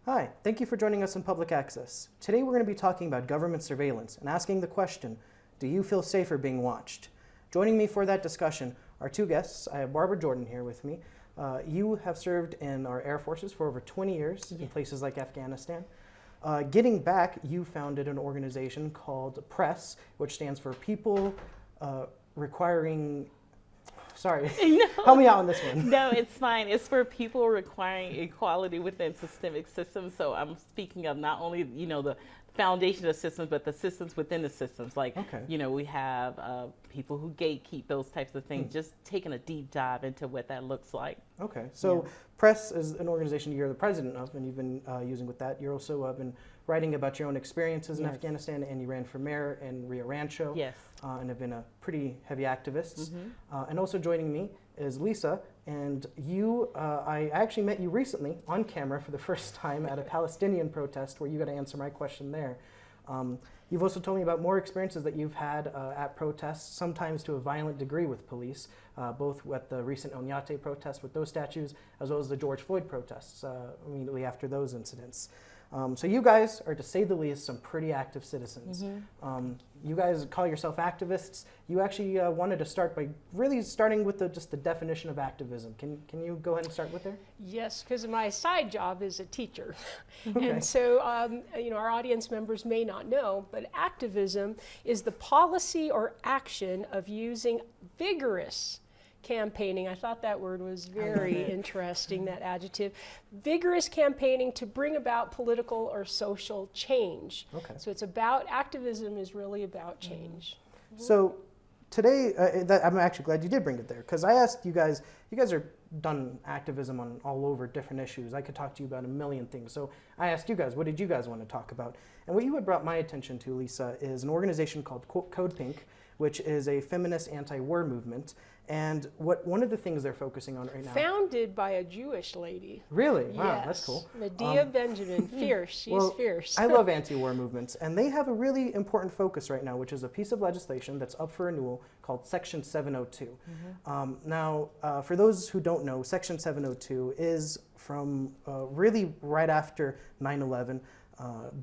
Hi, thank you for joining us in Public Access. Today we're going to be talking about government surveillance and asking the question, do you feel safer being watched? Joining me for that discussion are two guests. I have Barbara Jordan here with me. You have served in our Air Forces for over 20 years in places like Afghanistan. Getting back, you founded an organization called PRESS, which stands for People Requiring... Sorry, No. Help me out on this one. No, it's fine. It's for people requiring equality within systemic systems. So I'm speaking of not only, the foundation of systems, but the systems within the systems. Like, we have people who gatekeep, those types of things, just taking a deep dive into what that looks like. Okay, so PRESS is an organization you're the president of, and you've been using with that. You're also been writing about your own experiences in Afghanistan, and you ran for mayor in Rio Rancho, and have been a pretty heavy activist. And also joining me is Lisa, and you, I actually met you recently on camera for the first time at a Palestinian protest where you got to answer my question there. You've also told me about more experiences that you've had at protests, sometimes to a violent degree with police, both at the recent Onyate protest with those statues, as well as the George Floyd protests immediately after those incidents. So you guys are, to say the least, some pretty active citizens. You guys call yourself activists. You actually wanted to start by really starting with just the definition of activism. Can you go ahead and start with there? Yes, because my side job is a teacher. And so, our audience members may not know, but activism is the policy or action of using vigorous campaigning. I thought that word was very interesting, that adjective. Vigorous campaigning to bring about political or social change. So it's about, activism is really about change. So today, I'm actually glad you did bring it there, because I asked you guys are done activism on all over different issues. I could talk to you about a million things. So I asked you guys, what did you guys want to talk about? And what you had brought my attention to, Lisa, is an organization called Code Pink, which is a feminist anti-war movement. And one of the things they're focusing on right now... Founded by a Jewish lady. Really? Wow, yes. That's cool. Medea Benjamin, fierce. She's fierce. I love anti-war movements, and they have a really important focus right now, which is a piece of legislation that's up for renewal called Section 702. Now, for those who don't know, Section 702 is from really right after 9/11.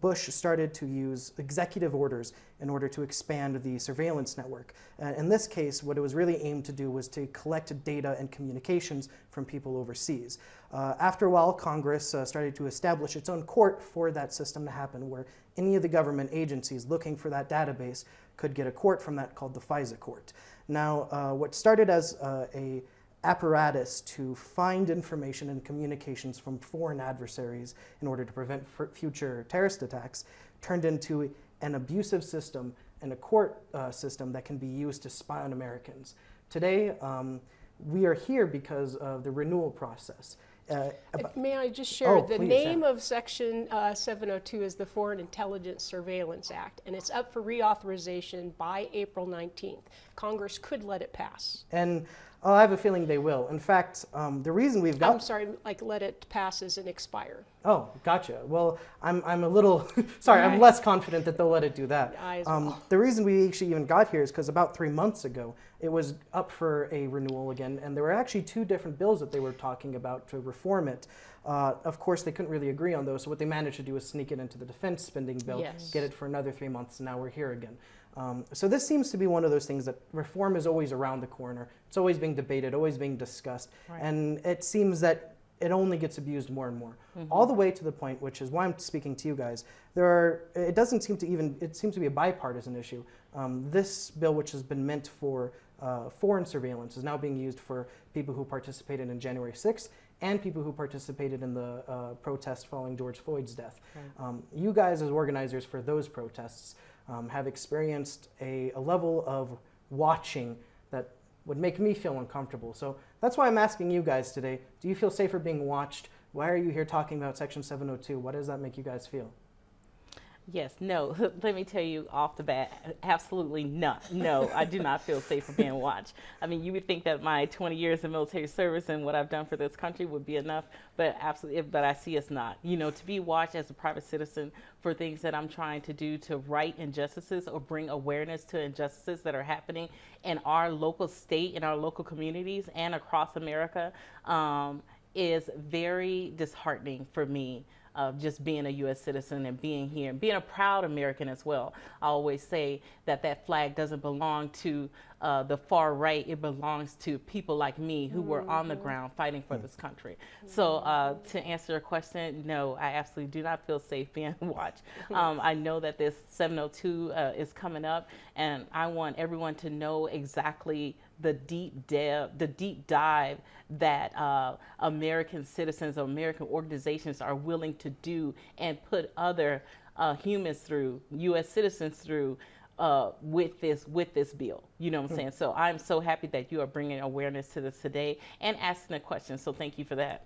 Bush started to use executive orders in order to expand the surveillance network. In this case, what it was really aimed to do was to collect data and communications from people overseas. After a while, Congress started to establish its own court for that system to happen, where any of the government agencies looking for that database could get a court from that called the FISA court. Now, what started as a apparatus to find information and communications from foreign adversaries in order to prevent future terrorist attacks turned into an abusive system and a court system that can be used to spy on Americans. Today, we are here because of the renewal process. May I just share, the please, name of Section 702 is the Foreign Intelligence Surveillance Act, and it's up for reauthorization by April 19th. Congress could let it pass. And I have a feeling they will. In fact, the reason we've got... I'm sorry, like let it pass as an expire. Oh, gotcha. Well, I'm a little... sorry, I'm less confident that they'll let it do that. I as well. The reason we actually even got here is because about 3 months ago, it was up for a renewal again, and there were actually 2 different bills that they were talking about to reform it. Of course, they couldn't really agree on those, so what they managed to do was sneak it into the defense spending bill, get it for another 3 months, and now we're here again. So this seems to be one of those things that reform is always around the corner. It's always being debated, always being discussed, and it seems that it only gets abused more and more, all the way to the point, which is why I'm speaking to you guys. It doesn't seem to even, it seems to be a bipartisan issue. This bill, which has been meant for foreign surveillance, is now being used for people who participated in January 6th and people who participated in the protest following George Floyd's death. You guys, as organizers for those protests, have experienced a level of watching that would make me feel uncomfortable. So that's why I'm asking you guys today, do you feel safer being watched? Why are you here talking about Section 702? What does that make you guys feel? Yes, no, let me tell you off the bat, absolutely not. No, I do not feel safe for being watched. I mean, you would think that my 20 years in military service and what I've done for this country would be enough, but absolutely, but I see it's not. You know, to be watched as a private citizen for things that I'm trying to do to right injustices or bring awareness to injustices that are happening in our local state, in our local communities, and across America is very disheartening for me. just being a U.S. citizen and being here and being a proud American as well. I always say that that flag doesn't belong to the far right. It belongs to people like me who were on the ground fighting for this country. So to answer your question, no, I absolutely do not feel safe being watched. I know that this 702 is coming up, and I want everyone to know exactly the deep dive that American citizens or American organizations are willing to do and put other humans through, U.S. citizens through, with this bill. You know what I'm saying? So I'm so happy that you are bringing awareness to this today and asking a question. So thank you for that.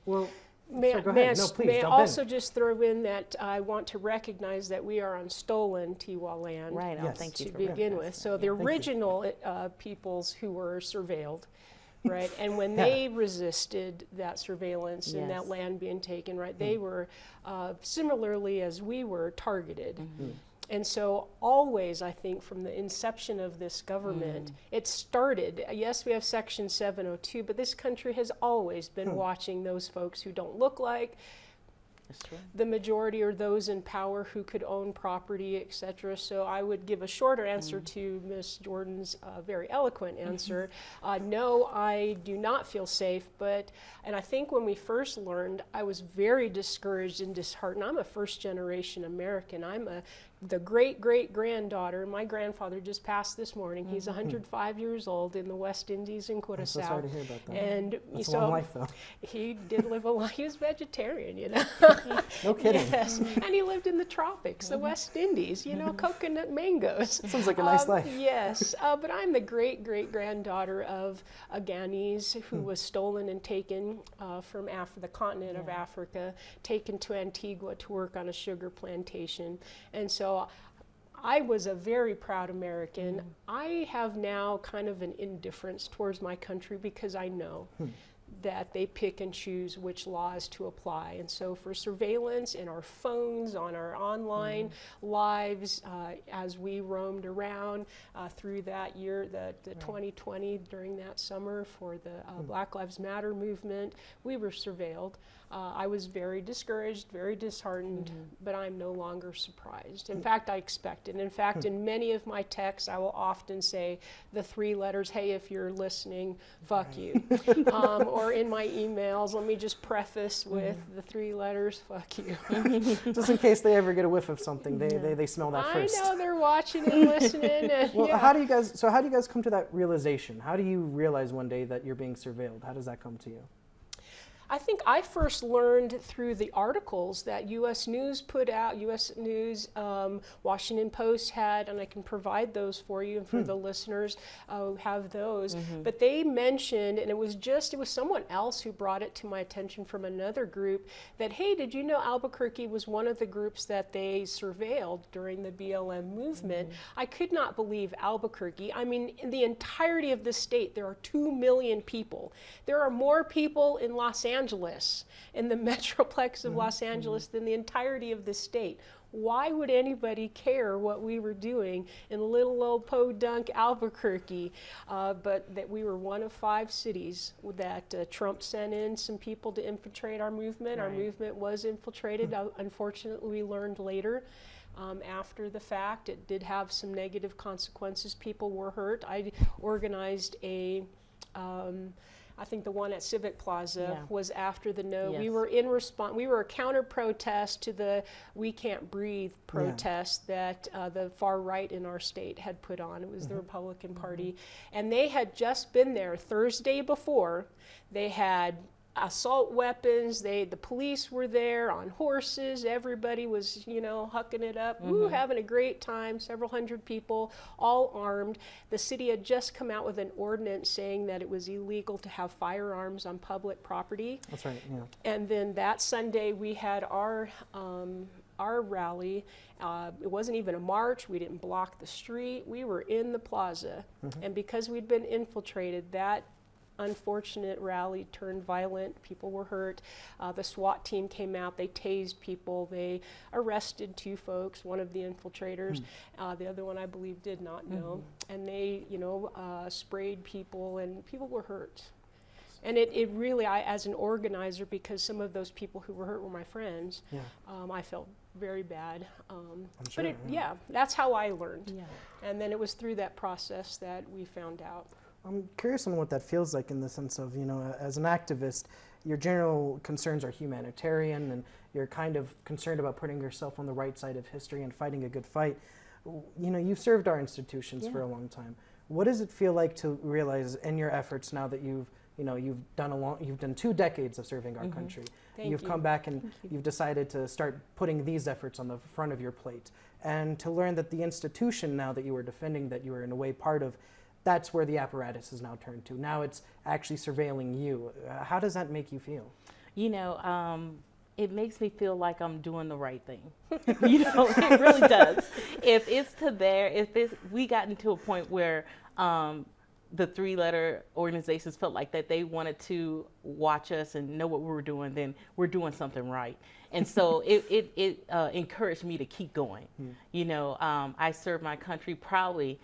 Well, May sorry, go ahead. No, please, I jump also in. just throw in that I want to recognize that we are on stolen Tiwa land. Right. Yes. Thank you To for begin with. So the Thank you. original peoples who were surveilled, right? And when they resisted that surveillance and that Yes. land being taken, right, they were similarly as we were targeted. And so always, I think, from the inception of this government, it started, yes, we have Section 702, but this country has always been watching those folks who don't look like That's true. the majority or those in power who could own property, et cetera. So I would give a shorter answer to Ms. Jordan's very eloquent answer. No, I do not feel safe, and I think when we first learned, I was very discouraged and disheartened. I'm a first generation American. I'm the great-great-granddaughter. My grandfather just passed this morning. He's 105 years old in the West Indies in Curacao. I'm so sorry to hear about that. And That's a so long life, though. he did live a life. He was vegetarian, you know. No kidding. Yes, and he lived in the tropics, the West Indies, you know, coconut mangoes. Sounds like a nice life. Yes, but I'm the great-great-granddaughter of a Ghanese who was stolen and taken from the continent of Africa, taken to Antigua to work on a sugar plantation. And so I was a very proud American. I have now kind of an indifference towards my country because I know that they pick and choose which laws to apply. And so for surveillance in our phones, on our online lives, as we roamed around through that year, the 2020, during that summer for the Black Lives Matter movement, we were surveilled. I was very discouraged, very disheartened, but I'm no longer surprised. In fact, I expected. In fact, in many of my texts, I will often say the 3 letters, hey, if you're listening, fuck you. Or in my emails, let me just preface with the 3 letters, fuck you. Just in case they ever get a whiff of something, they smell that first. I know they're watching and listening. And Well, how do you guys come to that realization? How do you realize one day that you're being surveilled? How does that come to you? I think I first learned through the articles that U.S. News put out, U.S. News, Washington Post had, and I can provide those for you and for the listeners who have those. But they mentioned, and it was someone else who brought it to my attention from another group, that, hey, did you know Albuquerque was one of the groups that they surveilled during the BLM movement? I could not believe Albuquerque. I mean, in the entirety of the state, there are 2 million people. There are more people in Los Angeles, in the metroplex of Los Angeles, than the entirety of the state. Why would anybody care what we were doing in little old podunk Albuquerque? But that we were one of 5 cities that Trump sent in some people to infiltrate our movement. Our movement was infiltrated. Unfortunately, we learned later. After the fact, it did have some negative consequences. People were hurt. I organized I think the one at Civic Plaza was after the no. Yes. We were in response. We were a counter protest to the "We Can't Breathe" protest that the far right in our state had put on. It was the Republican Party, and they had just been there Thursday before. They had assault weapons. The police were there on horses. Everybody was, hucking it up, having a great time. Several hundred people, all armed. The city had just come out with an ordinance saying that it was illegal to have firearms on public property. That's right. Yeah. And then that Sunday we had our rally. It wasn't even a march. We didn't block the street. We were in the plaza, and because we'd been infiltrated, that unfortunate rally turned violent. People were hurt. The SWAT team came out. They tased people. They arrested 2 folks, one of the infiltrators. The other one, I believe, did not know. And they, sprayed people, and people were hurt. And it really, as an organizer, because some of those people who were hurt were my friends, Yeah. I felt very bad. I'm But sure, yeah, that's how I learned. Yeah. And then it was through that process that we found out. I'm curious on what that feels like in the sense of, as an activist, your general concerns are humanitarian and you're kind of concerned about putting yourself on the right side of history and fighting a good fight. You've served our institutions for a long time. What does it feel like to realize in your efforts now that you've done 2 decades of serving our country. You've come back and you've decided to start putting these efforts on the front of your plate, and to learn that the institution now that you were defending, that you were in a way part of, that's where the apparatus is now turned to. Now it's actually surveilling you. How does that make you feel? It makes me feel like I'm doing the right thing. It really does. We got into a point where the 3-letter organizations felt like that they wanted to watch us and know what we were doing, then we're doing something right. And so it encouraged me to keep going. I served my country proudly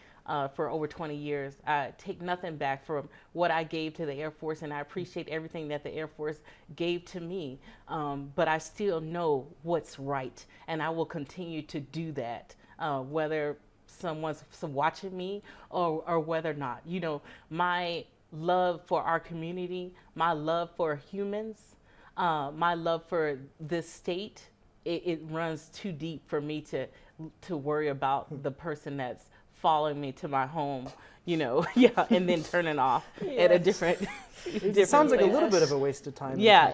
for over 20 years. I take nothing back from what I gave to the Air Force, and I appreciate everything that the Air Force gave to me. But I still know what's right, and I will continue to do that, whether someone's watching me or whether not. My love for our community, my love for humans, my love for this state, it runs too deep for me to worry about the person that's following me to my home, and then turning off at a different It sounds like a little bit of a waste of time. Yeah.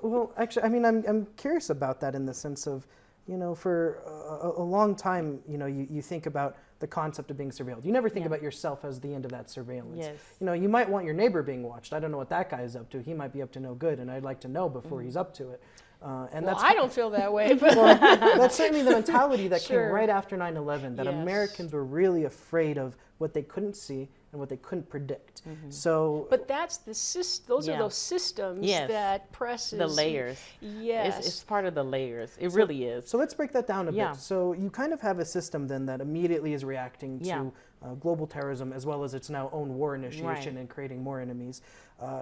Well, actually, I'm curious about that in the sense of, for a long time, you think about the concept of being surveilled. You never think about yourself as the end of that surveillance. Yes. You might want your neighbor being watched. I don't know what that guy is up to. He might be up to no good, and I'd like to know before he's up to it. I don't feel that way. But that's certainly the mentality that Sure. came right after 9/11, that Yes. Americans were really afraid of what they couldn't see and what they couldn't predict. So, But that's those are those systems that presses the layers. Yes. It's part of the layers. It really is. So let's break that down a Yeah. bit. So you kind of have a system then that immediately is reacting to global terrorism, as well as its now own war initiation and creating more enemies.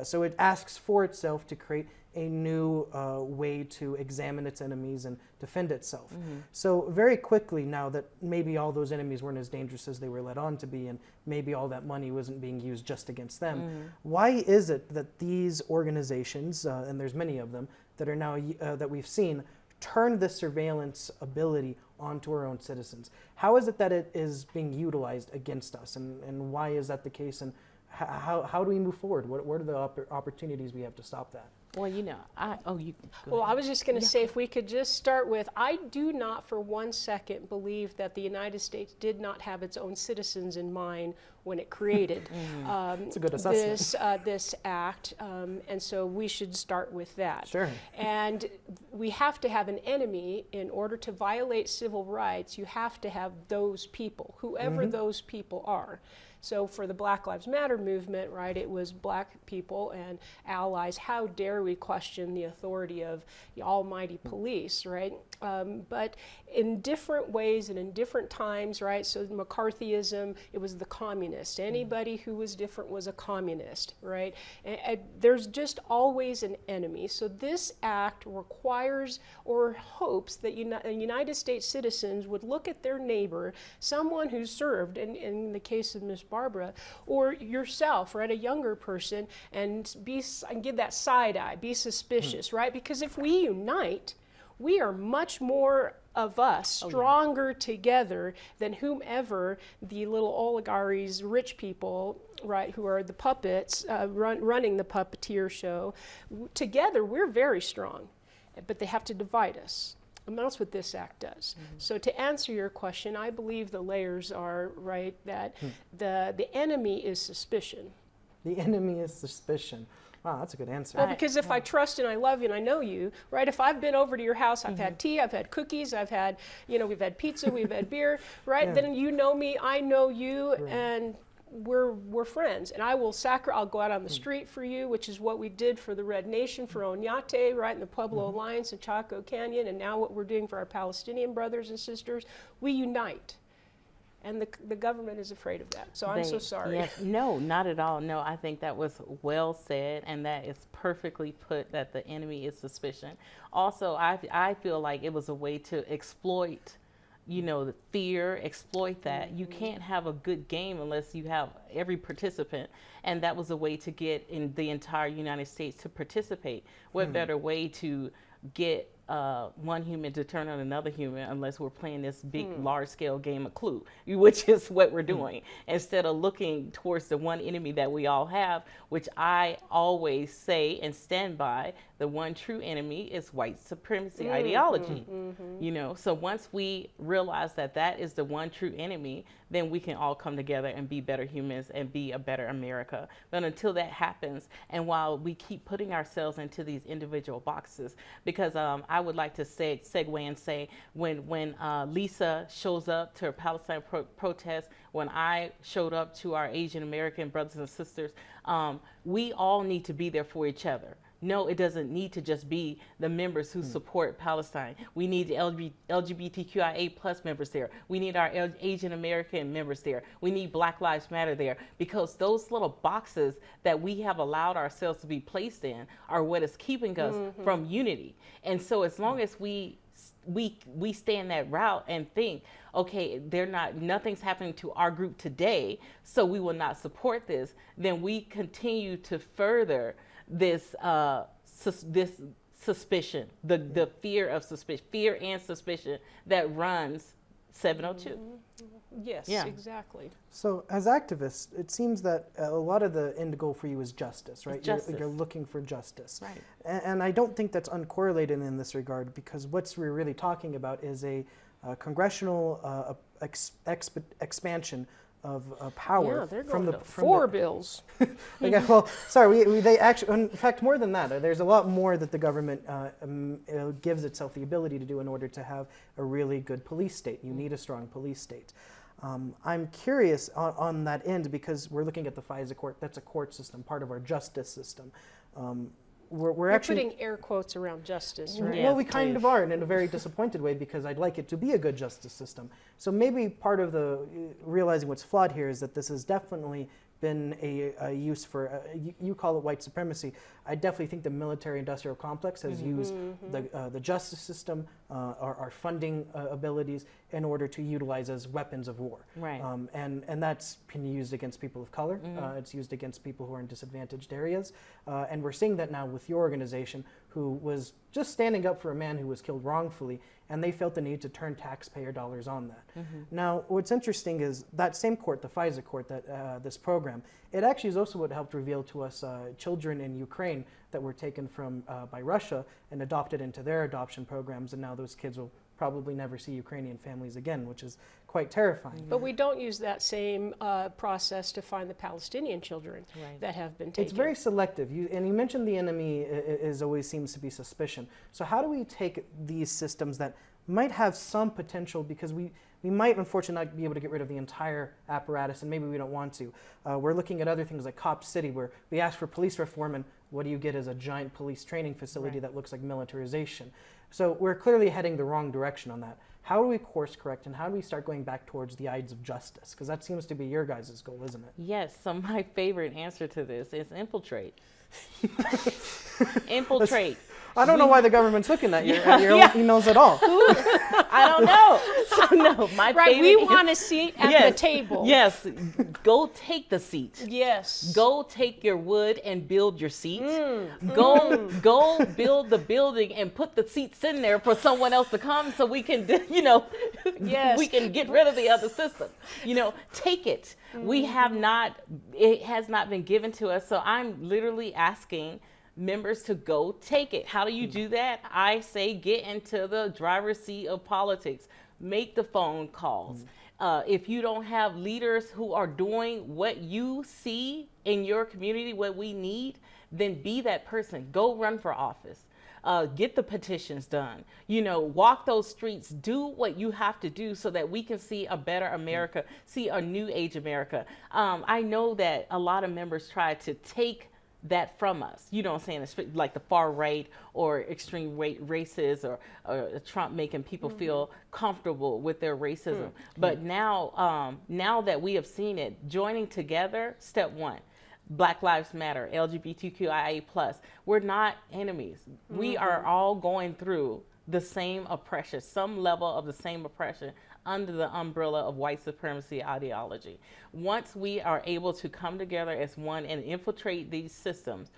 So it asks for itself to create a new way to examine its enemies and defend itself. So very quickly now that maybe all those enemies weren't as dangerous as they were led on to be, and maybe all that money wasn't being used just against them, why is it that these organizations, and there's many of them, that are now, that we've seen, turn this surveillance ability onto our own citizens? How is it that it is being utilized against us, and why is that the case, and how do we move forward? What are the opportunities we have to stop that? Well, Well, I was just going to say, if we could just start with, I do not for one second believe that the United States did not have its own citizens in mind when it created That's a good assessment. this act, and so we should start with that. Sure. And we have to have an enemy in order to violate civil rights. You have to have those people, whoever those people are. So for the Black Lives Matter movement, right, it was black people and allies. How dare we question the authority of the almighty police, right? But in different ways and in different times, right? So McCarthyism, it was the communist. Anybody who was different was a communist, right? And there's just always an enemy. So this act requires or hopes that United States citizens would look at their neighbor, someone who served, in the case of Ms. Barbara, or yourself, right, a younger person, and give that side eye, be suspicious, right? Because if we unite, we are much more of us, stronger together than whomever the little oligarchs, rich people, right, who are the puppets running the puppeteer show. Together, we're very strong, but they have to divide us. And that's what this act does. So to answer your question, I believe the layers are right, that the enemy is suspicion. The enemy is suspicion. Wow, that's a good answer. Well, because if I trust and I love you and I know you, right? If I've been over to your house, I've had tea, I've had cookies, I've had, we've had pizza, we've had beer, right? Then you know me, I know you, and we're friends. And I will I'll go out on the street for you, which is what we did for the Red Nation, for Oñate, right, in the Pueblo Alliance in Chaco Canyon, and now what we're doing for our Palestinian brothers and sisters. We unite. and the government is afraid of that. So I'm so sorry. Yes, no, not at all. No, I think that was well said, and that is perfectly put, that the enemy is suspicion. Also, I feel like it was a way to exploit, the fear, exploit that. You can't have a good game unless you have every participant, and that was a way to get in the entire United States to participate. What better way to get one human to turn on another human unless we're playing this big, large-scale game of Clue, which is what we're doing, instead of looking towards the one enemy that we all have, which I always say and stand by. The one true enemy is white supremacy ideology. So once we realize that that is the one true enemy, then we can all come together and be better humans and be a better America. But until that happens, and while we keep putting ourselves into these individual boxes, because I would like to segue and say, when Lisa shows up to her Palestine protest, when I showed up to our Asian American brothers and sisters, we all need to be there for each other. No, it doesn't need to just be the members who support Palestine. We need the LGBTQIA plus members there. We need our Asian American members there. We need Black Lives Matter there, because those little boxes that we have allowed ourselves to be placed in are what is keeping us from unity. And so as long as we stay in that route and think, okay, nothing's happening to our group today, so we will not support this, then we continue to further this suspicion, the fear of suspicion, fear and suspicion that runs 702. Yes, Yeah. exactly. So as activists, it seems that a lot of the end goal for you is justice, right? Justice. You're looking for justice. Right. And I don't think that's uncorrelated in this regard, because what we're really talking about is a congressional expansion of power. Yeah, they're from going the to from four the, bills. Okay, well, sorry, they actually, in fact, more than that, there's a lot more that the government gives itself the ability to do in order to have a really good police state. You need a strong police state. I'm curious on that end, because we're looking at the FISA court. That's a court system, part of our justice system. We're actually putting air quotes around justice, right? well, we Yes, kind please. of are, and in a very disappointed way, because I'd like it to be a good justice system. So maybe part of the realizing what's flawed here is that this has definitely been a use for, you call it white supremacy. I definitely think the military-industrial complex has used the justice system, our funding abilities, in order to utilize as weapons of war. Right. And that's been used against people of color. It's used against people who are in disadvantaged areas. And we're seeing that now with your organization, who was just standing up for a man who was killed wrongfully, and they felt the need to turn taxpayer dollars on that. Now, what's interesting is that same court, the FISA court, that this program, it actually is also what helped reveal to us children in Ukraine that were taken from by Russia and adopted into their adoption programs, and now those kids will probably never see Ukrainian families again, which is quite terrifying. But we don't use that same process to find the Palestinian children that have been taken. It's very selective. You mentioned the enemy is always seems to be suspicion. So how do we take these systems that might have some potential, because we might unfortunately not be able to get rid of the entire apparatus, and maybe we don't want to. We're looking at other things like Cop City, where we ask for police reform, and what do you get is a giant police training facility that looks like militarization. So we're clearly heading the wrong direction on that. How do we course correct, and how do we start going back towards the Ides of justice? Because that seems to be your guys' goal, isn't it? Yes, so my favorite answer to this is infiltrate. Infiltrate. I don't know why the government's looking at your emails at all. I don't know. No, my Right, favorite we is- want a seat at the table. Yes, go take the seat. Yes. Go take your wood and build your seat. Go build the building and put the seats in there for someone else to come, so we can, Yes. we can get rid of the other system. Take it. We have not. It has not been given to us. So I'm literally asking members to go take it. How do you do that? I say get into the driver's seat of politics. Make the phone calls. If you don't have leaders who are doing what you see in your community, what we need, then be that person. Go run for office. Get the petitions done. Walk those streets. Do what you have to do so that we can see a better America, see a new age America. I know that a lot of members try to take that from us. You know what I'm saying? Like the far right or extreme racists or Trump making people feel comfortable with their racism. But now that we have seen it, joining together, step one. Black Lives Matter, LGBTQIA+. We're not enemies. We are all going through the same oppression, some level of the same oppression under the umbrella of white supremacy ideology. Once we are able to come together as one and infiltrate these systems,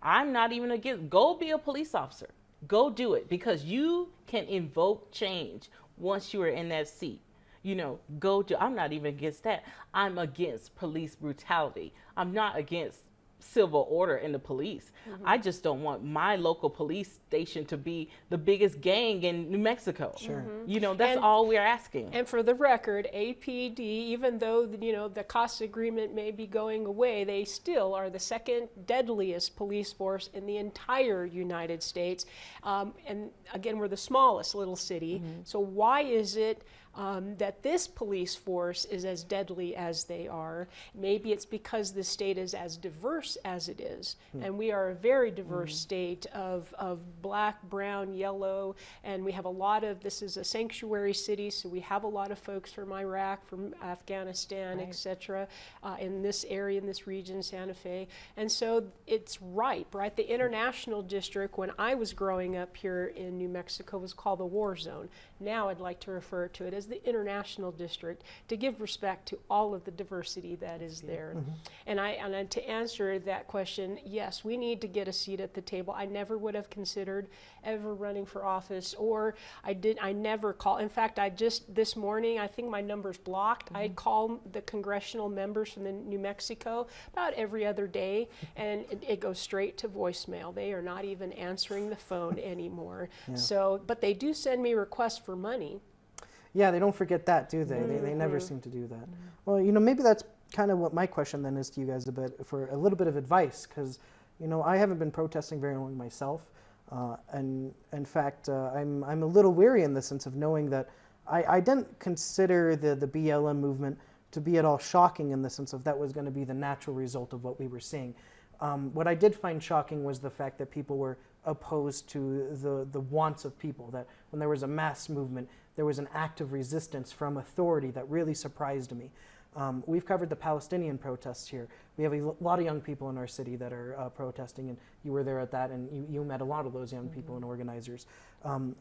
I'm not even against, go be a police officer. Go do it, because you can invoke change once you are in that seat. You know, I'm not even against that. I'm against police brutality. I'm not against civil order in the police. I just don't want my local police station to be the biggest gang in New Mexico. Sure. You know, that's all we're asking. And for the record, APD, even though, you know, the cost agreement may be going away, they still are the second deadliest police force in the entire United States. And again, we're the smallest little city. So why is it that this police force is as deadly as they are? Maybe it's because the state is as diverse as it is. And we are a very diverse state of black, brown, yellow, and we have a lot of, this is a sanctuary city, so we have a lot of folks from Iraq, from Afghanistan, etc., in this area, in this region, Santa Fe. And so it's ripe, right? The International District, when I was growing up here in New Mexico, was called the War Zone. Now I'd like to refer to it as the International District, to give respect to all of the diversity that is there. And to answer that question, yes, we need to get a seat at the table. I never would have considered ever running for office, or I never call. In fact, I just this morning, I think my number's blocked. I call the congressional members from New Mexico about every other day, and it goes straight to voicemail. They are not even answering the phone anymore. So, but they do send me requests for money. Yeah, they don't forget that, do they? They never seem to do that. Well, you know, maybe that's kind of what my question then is to you guys, for a little bit of advice, because, you know, I haven't been protesting very long myself, and in fact, I'm a little weary in the sense of knowing that I didn't consider the BLM movement to be at all shocking in the sense of that was going to be the natural result of what we were seeing. What I did find shocking was the fact that people were opposed to the wants of people, that when there was a mass movement, there was an act of resistance from authority that really surprised me. We've covered the Palestinian protests here. We have a lot of young people in our city that are protesting, and you were there at that, and you met a lot of those young people and organizers.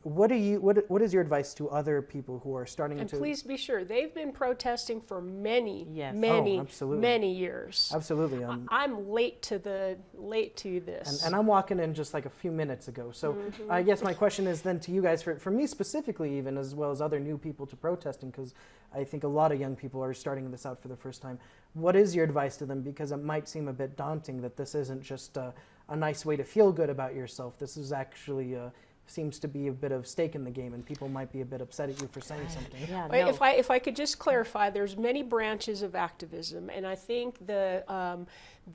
What is your advice to other people who are starting to? And please be sure, they've been protesting for many years. Absolutely. I'm late to this. And I'm walking in just like a few minutes ago. So I guess my question is then to you guys, for me specifically even, as well as other new people to protesting, because I think a lot of young people are starting this out for the first time. What is your advice to them? Because it might seem a bit daunting that this isn't just a nice way to feel good about yourself. This is actually seems to be a bit of stake in the game, and people might be a bit upset at you for saying something. Yeah, no. If I could just clarify, there's many branches of activism, and I think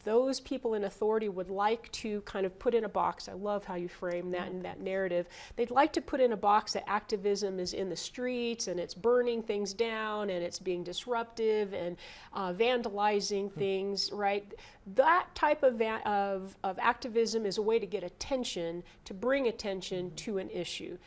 those people in authority would like to kind of put in a box. I love how you frame that in that narrative. They'd like to put in a box that activism is in the streets and it's burning things down and it's being disruptive and vandalizing things, right? That type of activism is a way to get attention, to bring attention to an issue.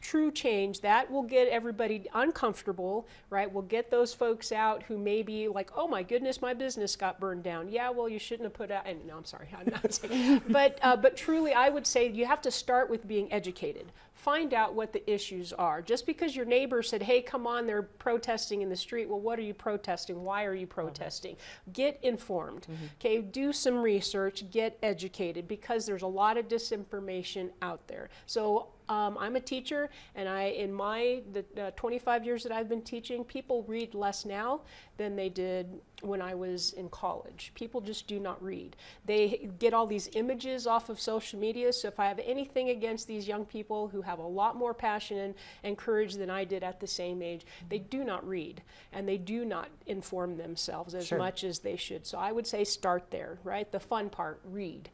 True change, that will get everybody uncomfortable, right? Will get those folks out who may be like, oh my goodness, my business got burned down. Yeah, well, you shouldn't have put out, and no, I'm sorry, I'm not saying, but truly I would say you have to start with being educated. Find out what the issues are. Just because your neighbor said, hey, come on, they're protesting in the street. Well, what are you protesting? Why are you protesting? Get informed, okay? Do some research, get educated, because there's a lot of disinformation out there. So I'm a teacher, and in the 25 years that I've been teaching, people read less now than they did when I was in college. People just do not read. They get all these images off of social media, so if I have anything against these young people who have a lot more passion and courage than I did at the same age, they do not read, and they do not inform themselves as much as they should. So I would say start there, right? The fun part, read.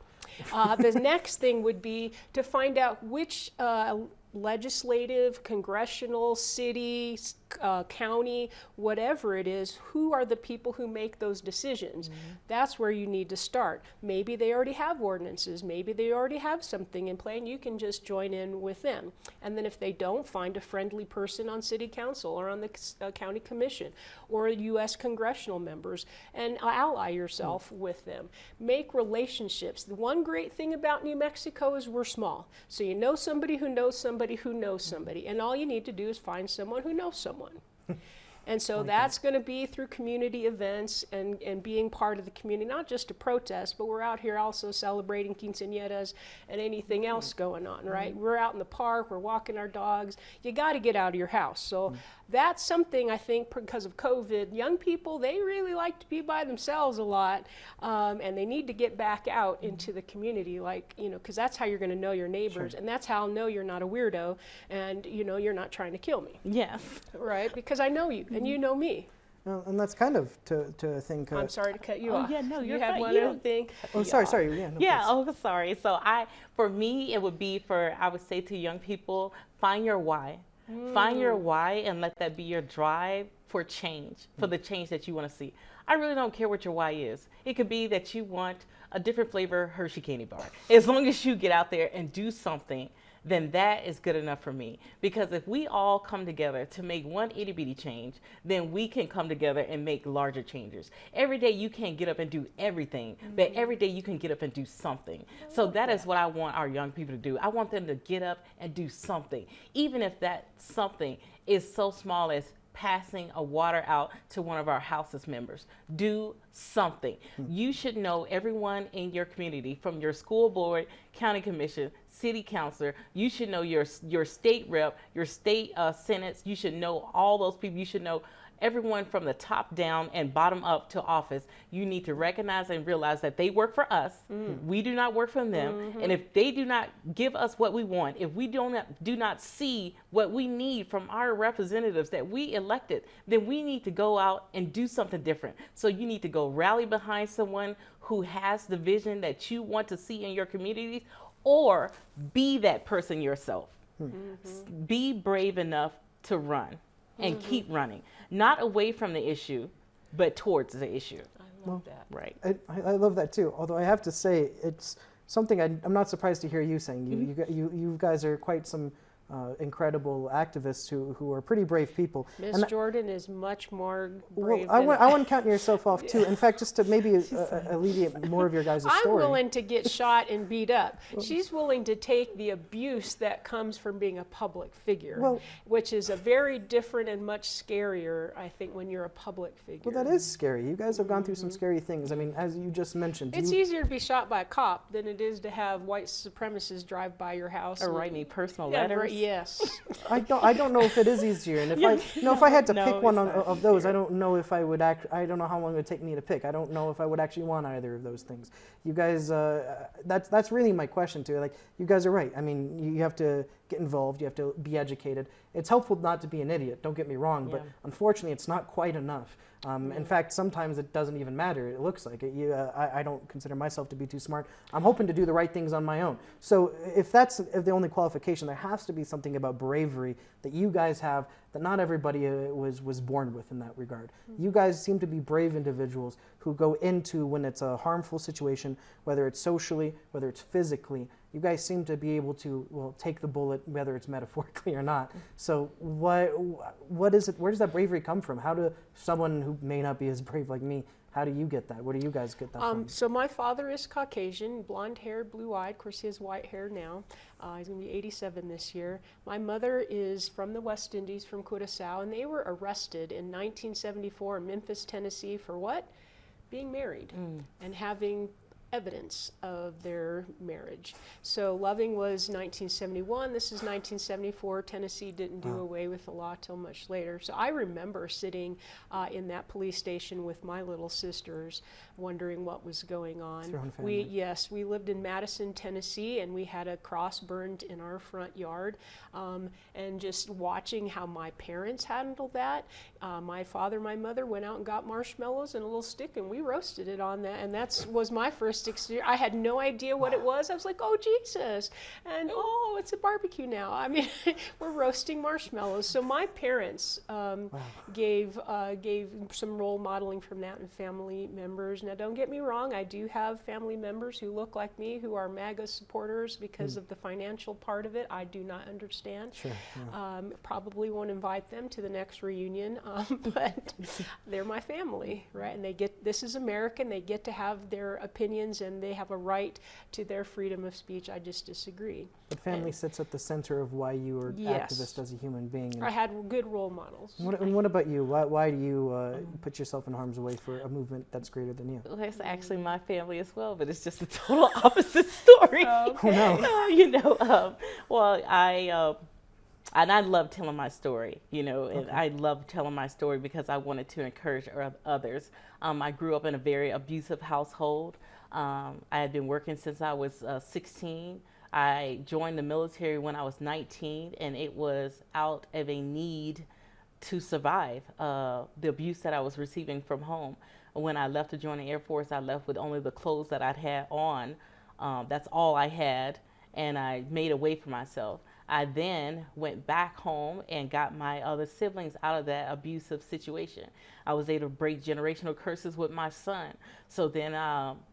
The next thing would be to find out which legislative, congressional, city, county, whatever it is, who are the people who make those decisions? That's where you need to start. Maybe they already have ordinances, maybe they already have something in play, and you can just join in with them. And then if they don't, find a friendly person on city council or on the county commission or U.S. congressional members and ally yourself with them. Make relationships. The one great thing about New Mexico is we're small. So you know somebody who knows somebody who knows somebody, and all you need to do is find someone who knows someone. And so that's going to be through community events and being part of the community, not just to protest, but we're out here also celebrating quinceañeras and anything else going on, right? We're out in the park, we're walking our dogs. You got to get out of your house. So that's something I think because of COVID, young people, they really like to be by themselves a lot, and they need to get back out into the community, like, you know, because that's how you're going to know your neighbors, and that's how I'll know you're not a weirdo and, you know, you're not trying to kill me. Yes. Right? Because I know you and you know me. And that's kind of to think. I'm sorry to cut you off. Yeah, no, you you're have fine. one You other don't- thing. Oh, sorry. Yeah. No, Yeah, please. oh, sorry. So for me, it would be I would say to young people, find your why. Find your why and let that be your drive for change, for the change that you want to see. I really don't care what your why is. It could be that you want a different flavor Hershey candy bar. As long as you get out there and do something, then that is good enough for me. Because if we all come together to make one itty bitty change, then we can come together and make larger changes. Every day you can't get up and do everything, but every day you can get up and do something. So that is what I want our young people to do. I want them to get up and do something, even if that something is so small as passing a water out to one of our house's members. Do something. You should know everyone in your community, from your school board, county commission, city councilor. You should know your state rep, your state senates. You should know all those people. You should know everyone from the top down and bottom up to office. You need to recognize and realize that they work for us. We do not work for them. And if they do not give us what we want, if we do not see what we need from our representatives that we elected, then we need to go out and do something different. So you need to go rally behind someone who has the vision that you want to see in your communities, or be that person yourself. Be brave enough to run and keep running, not away from the issue, but towards the issue. I love that. Right. I love that too. Although I have to say, it's something I'm not surprised to hear you saying. You guys are quite some incredible activists who are pretty brave people. Miss Jordan is much more brave Well, than I wouldn't count yourself off too. In fact, just to maybe alleviate more of your guys' I'm story. willing to get shot and beat up. She's willing to take the abuse that comes from being a public figure, which is a very different and much scarier, I think, when you're a public figure. Well, that is scary. You guys have gone through some scary things. I mean, as you just mentioned. It's easier to be shot by a cop than it is to have white supremacists drive by your house. Or write me personal Yeah, letters. Yes. I don't know if it is easier, and if I had to No, pick one it's not. of those, I don't know if I would I don't know how long it would take me to pick. I don't know if I would actually want either of those things. You guys, that's really my question too. Like, you guys are right. I mean, you have to get involved. You have to be educated. It's helpful not to be an idiot. Don't get me wrong, but unfortunately, it's not quite enough. In fact, sometimes it doesn't even matter. It looks like it. I don't consider myself to be too smart. I'm hoping to do the right things on my own. So if that's the only qualification, there has to be something about bravery that you guys have that not everybody was born with in that regard. You guys seem to be brave individuals who go into when it's a harmful situation, whether it's socially, whether it's physically. You guys seem to be able to, take the bullet, whether it's metaphorically or not. So what is it? Where does that bravery come from? How do someone who may not be as brave like me, how do you get that? Where do you guys get that from? So my father is Caucasian, blonde-haired, blue-eyed. Of course, he has white hair now. He's going to be 87 this year. My mother is from the West Indies, from Curaçao, and they were arrested in 1974 in Memphis, Tennessee for what? Being married and having evidence of their marriage. So Loving was 1971, this is 1974. Tennessee didn't do away with the law till much later. So I remember sitting in that police station with my little sisters, wondering what was going on. It's your own family. We lived in Madison, Tennessee, and we had a cross burned in our front yard. And just watching how my parents handled that. My father, my mother went out and got marshmallows and a little stick, and we roasted it on that. And that was my first first experience. I had no idea what it was. I was like, oh, Jesus. And oh, it's a barbecue now. I mean, we're roasting marshmallows. So my parents gave some role modeling from that and family members. Now, don't get me wrong. I do have family members who look like me who are MAGA supporters because of the financial part of it. I do not understand. Sure. Yeah. Probably won't invite them to the next reunion, but they're my family, right? And this is American. They get to have their opinions and they have a right to their freedom of speech. I just disagree. But family sits at the center of why you are activist as a human being. And I had good role models. What about you? Why do you put yourself in harm's way for a movement that's greater than you? Well, that's actually my family as well, but it's just a total opposite story. Oh, no. You know, well, and I love telling my story, you know, and I love telling my story because I wanted to encourage others. I grew up in a very abusive household. I had been working since I was 16. I joined the military when I was 19, and it was out of a need to survive the abuse that I was receiving from home. When I left to join the Air Force, I left with only the clothes that I'd had on. That's all I had, and I made a way for myself. I then went back home and got my other siblings out of that abusive situation. I was able to break generational curses with my son. So then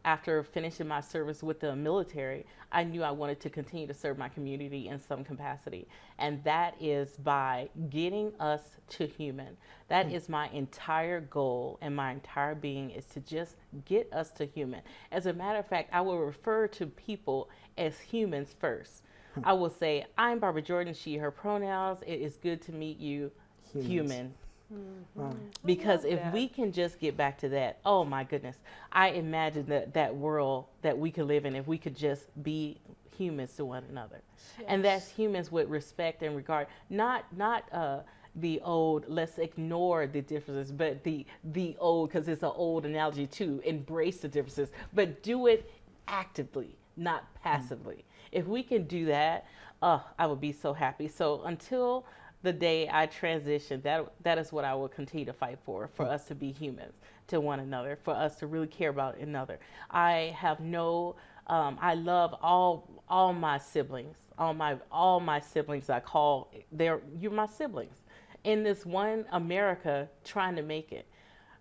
after finishing my service with the military, I knew I wanted to continue to serve my community in some capacity. And that is by getting us to human. That is my entire goal, and my entire being is to just get us to human. As a matter of fact, I will refer to people as humans first. I will say, I'm Barbara Jordan, she, her pronouns. It is good to meet you, human. Because if we can just get back to that, oh my goodness, I imagine that world that we could live in if we could just be humans to one another. Yes. And that's humans with respect and regard, not the old, let's ignore the differences, but the old, because it's an old analogy too, embrace the differences, but do it actively, not passively. If we can do that, I would be so happy. So until the day I transition, that is what I will continue to fight for us to be humans to one another, for us to really care about another. I have I love all my siblings, all my siblings I call, you're my siblings. In this one America trying to make it,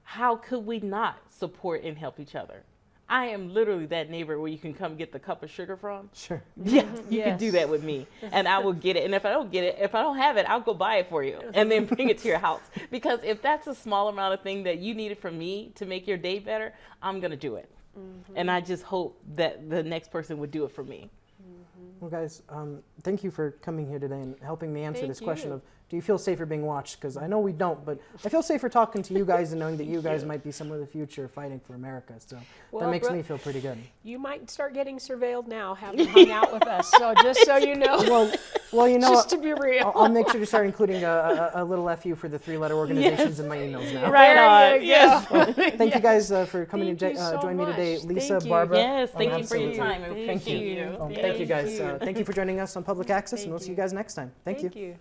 how could we not support and help each other? I am literally that neighbor where you can come get the cup of sugar from. Sure. Yeah, you can do that with me, and I will get it. And if I don't get it, if I don't have it, I'll go buy it for you and then bring it to your house. Because if that's a small amount of thing that you needed from me to make your day better, I'm going to do it. And I just hope that the next person would do it for me. Well, guys, thank you for coming here today and helping me answer this question of, do you feel safer being watched? Because I know we don't, but I feel safer talking to you guys and knowing that you guys might be some of the future fighting for America. So that makes me feel pretty good. You might start getting surveilled now, having hung out with us. So just so you know. Well, you know, just to be real. I'll make sure to start including a little FU for the 3-letter organizations in my emails now. Right on. Yes. Well, thank you guys for coming to join me today. Lisa, Barbara. Yes, thank you for your time. Thank you. Thank you guys. Thank you for joining us on Public Access, and we'll see you guys next time. Thank you.